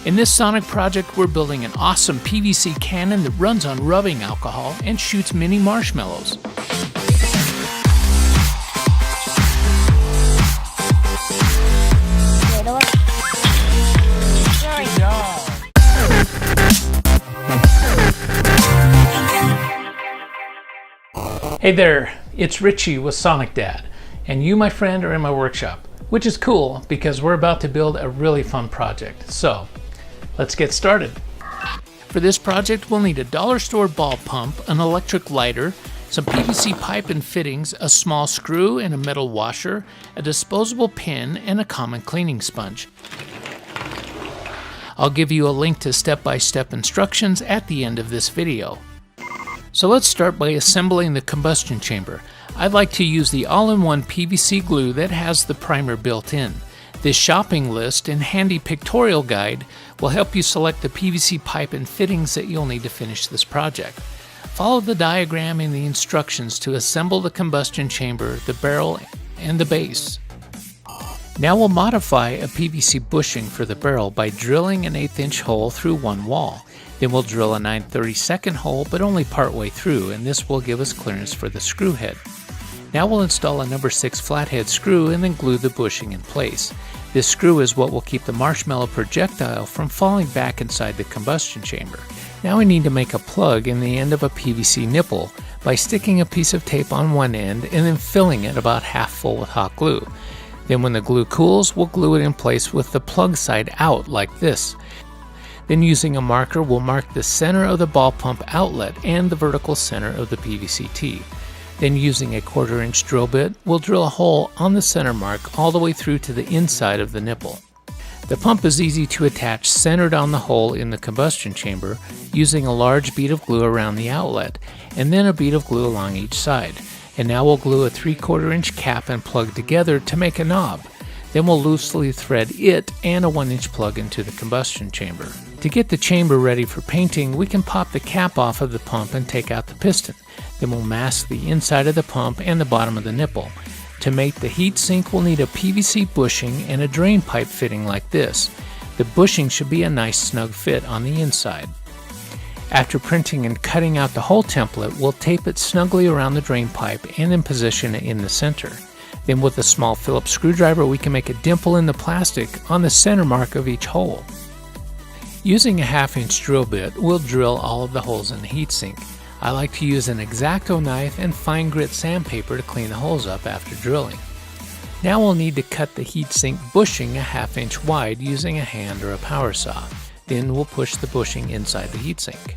In this Sonic project, we're building an awesome PVC cannon that runs on rubbing alcohol and shoots mini marshmallows. Hey there, it's Richie with SonicDad, and you, my friend, are in my workshop, which is cool because we're about to build a really fun project. So, let's get started. For this project, we'll need a dollar store ball pump, an electric lighter, some PVC pipe and fittings, a small screw and a metal washer, a disposable pin, and a common cleaning sponge. I'll give you a link to step-by-step instructions at the end of this video. So let's start by assembling the combustion chamber. I'd like to use the all-in-one PVC glue that has the primer built in. This shopping list and handy pictorial guide will help you select the PVC pipe and fittings that you'll need to finish this project. Follow the diagram and the instructions to assemble the combustion chamber, the barrel, and the base. Now we'll modify a PVC bushing for the barrel by drilling an 1/8" hole through one wall. Then we'll drill a 9/32 hole, but only part way through, and this will give us clearance for the screw head. Now we'll install a number 6 flathead screw and then glue the bushing in place. This screw is what will keep the marshmallow projectile from falling back inside the combustion chamber. Now we need to make a plug in the end of a PVC nipple by sticking a piece of tape on one end and then filling it about half full with hot glue. Then when the glue cools, we'll glue it in place with the plug side out like this. Then using a marker, we'll mark the center of the ball pump outlet and the vertical center of the PVC tee. Then using a 1/4" drill bit, we'll drill a hole on the center mark all the way through to the inside of the nipple. The pump is easy to attach centered on the hole in the combustion chamber using a large bead of glue around the outlet and then a bead of glue along each side. And now we'll glue a 3/4" cap and plug together to make a knob. Then we'll loosely thread it and a 1" plug into the combustion chamber. To get the chamber ready for painting, we can pop the cap off of the pump and take out the piston. Then we'll mask the inside of the pump and the bottom of the nipple. To mate the heat sink, we'll need a PVC bushing and a drain pipe fitting like this. The bushing should be a nice snug fit on the inside. After printing and cutting out the hole template, we'll tape it snugly around the drain pipe and then position it in the center. Then with a small Phillips screwdriver, we can make a dimple in the plastic on the center mark of each hole. Using a 1/2" drill bit, we'll drill all of the holes in the heatsink. I like to use an X-Acto knife and fine grit sandpaper to clean the holes up after drilling. Now we'll need to cut the heatsink bushing a 1/2" wide using a hand or a power saw. Then we'll push the bushing inside the heatsink.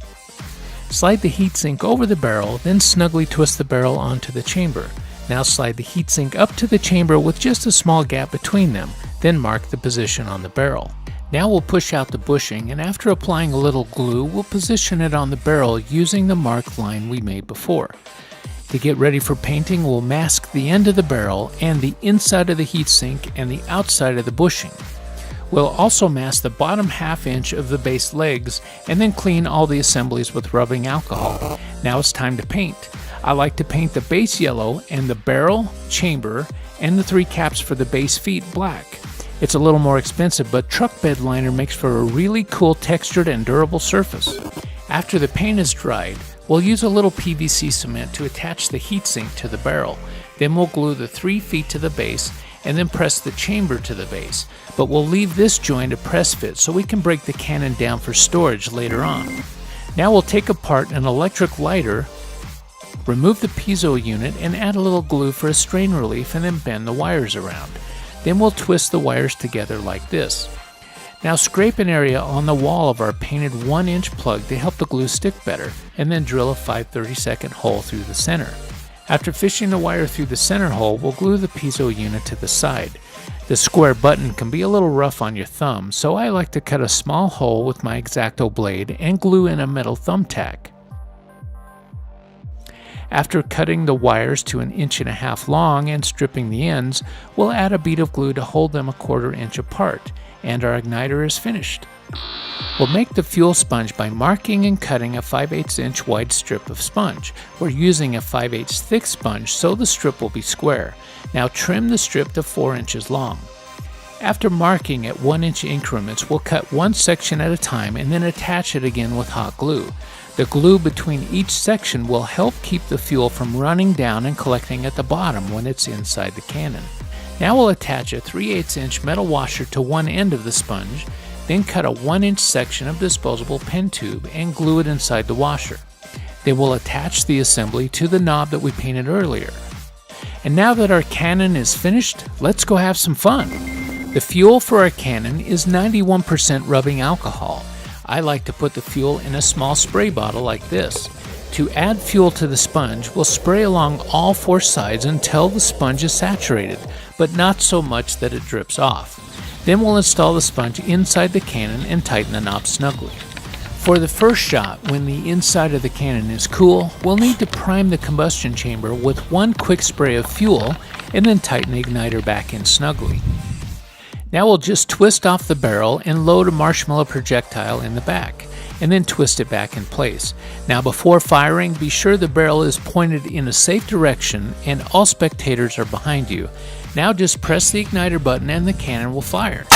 Slide the heatsink over the barrel, then snugly twist the barrel onto the chamber. Now slide the heatsink up to the chamber with just a small gap between them, then mark the position on the barrel. Now we'll push out the bushing, and after applying a little glue, we'll position it on the barrel using the marked line we made before. To get ready for painting, we'll mask the end of the barrel and the inside of the heatsink and the outside of the bushing. We'll also mask the bottom 1/2" of the base legs and then clean all the assemblies with rubbing alcohol. Now it's time to paint. I like to paint the base yellow and the barrel, chamber, and the 3 caps for the base feet black. It's a little more expensive, but truck bed liner makes for a really cool textured and durable surface. After the paint is dried, we'll use a little PVC cement to attach the heatsink to the barrel. Then we'll glue the 3 feet to the base and then press the chamber to the base. But we'll leave this joint a press fit so we can break the cannon down for storage later on. Now we'll take apart an electric lighter, remove the piezo unit, and add a little glue for a strain relief and then bend the wires around. Then we'll twist the wires together like this. Now scrape an area on the wall of our painted 1" plug to help the glue stick better, and then drill a 5/32 hole through the center. After fishing the wire through the center hole, we'll glue the piezo unit to the side. The square button can be a little rough on your thumb, so I like to cut a small hole with my X-Acto blade and glue in a metal thumbtack. After cutting the wires to 1.5" long and stripping the ends, we'll add a bead of glue to hold them a 1/4" apart, and our igniter is finished. We'll make the fuel sponge by marking and cutting a 5/8" wide strip of sponge. We're using a 5/8 thick sponge, so the strip will be square. Now trim the strip to 4 inches long. After marking at 1-inch increments, we'll cut one section at a time and then attach it again with hot glue. The glue between each section will help keep the fuel from running down and collecting at the bottom when it's inside the cannon. Now we'll attach a 3/8-inch metal washer to one end of the sponge, then cut a 1-inch section of disposable pen tube and glue it inside the washer. Then we'll attach the assembly to the knob that we painted earlier. And now that our cannon is finished, let's go have some fun. The fuel for our cannon is 91% rubbing alcohol. I like to put the fuel in a small spray bottle like this. To add fuel to the sponge, we'll spray along all 4 sides until the sponge is saturated, but not so much that it drips off. Then we'll install the sponge inside the cannon and tighten the knob snugly. For the first shot, when the inside of the cannon is cool, we'll need to prime the combustion chamber with one quick spray of fuel and then tighten the igniter back in snugly. Now we'll just twist off the barrel and load a marshmallow projectile in the back, and then twist it back in place. Now before firing, be sure the barrel is pointed in a safe direction and all spectators are behind you. Now just press the igniter button and the cannon will fire.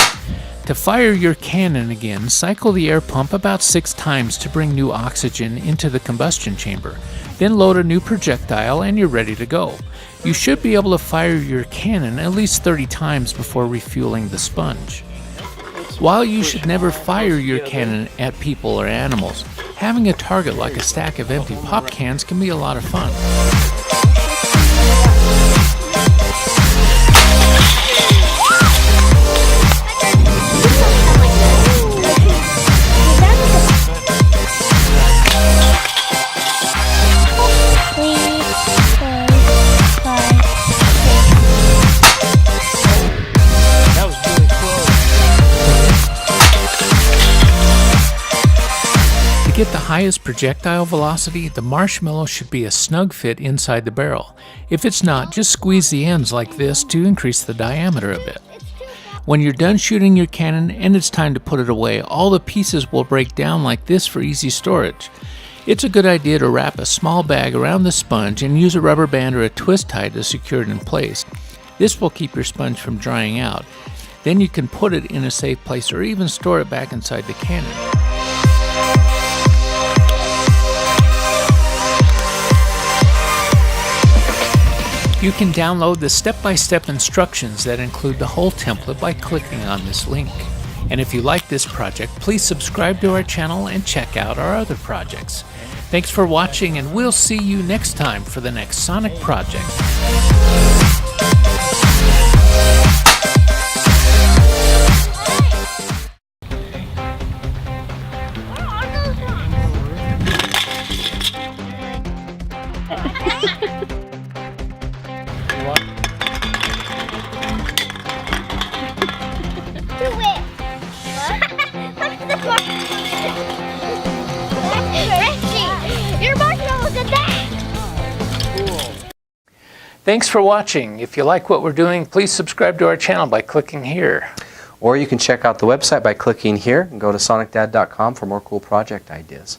To fire your cannon again, cycle the air pump about 6 times to bring new oxygen into the combustion chamber. Then load a new projectile and you're ready to go. You should be able to fire your cannon at least 30 times before refueling the sponge. While you should never fire your cannon at people or animals, having a target like a stack of empty pop cans can be a lot of fun. To get the highest projectile velocity, the marshmallow should be a snug fit inside the barrel. If it's not, just squeeze the ends like this to increase the diameter a bit. When you're done shooting your cannon and it's time to put it away, all the pieces will break down like this for easy storage. It's a good idea to wrap a small bag around the sponge and use a rubber band or a twist tie to secure it in place. This will keep your sponge from drying out. Then you can put it in a safe place or even store it back inside the cannon. You can download the step-by-step instructions that include the whole template by clicking on this link. And if you like this project, please subscribe to our channel and check out our other projects. Thanks for watching, and we'll see you next time for the next Sonic project. Thanks for watching. If you like what we're doing, please subscribe to our channel by clicking here. Or you can check out the website by clicking here and go to SonicDad.com for more cool project ideas.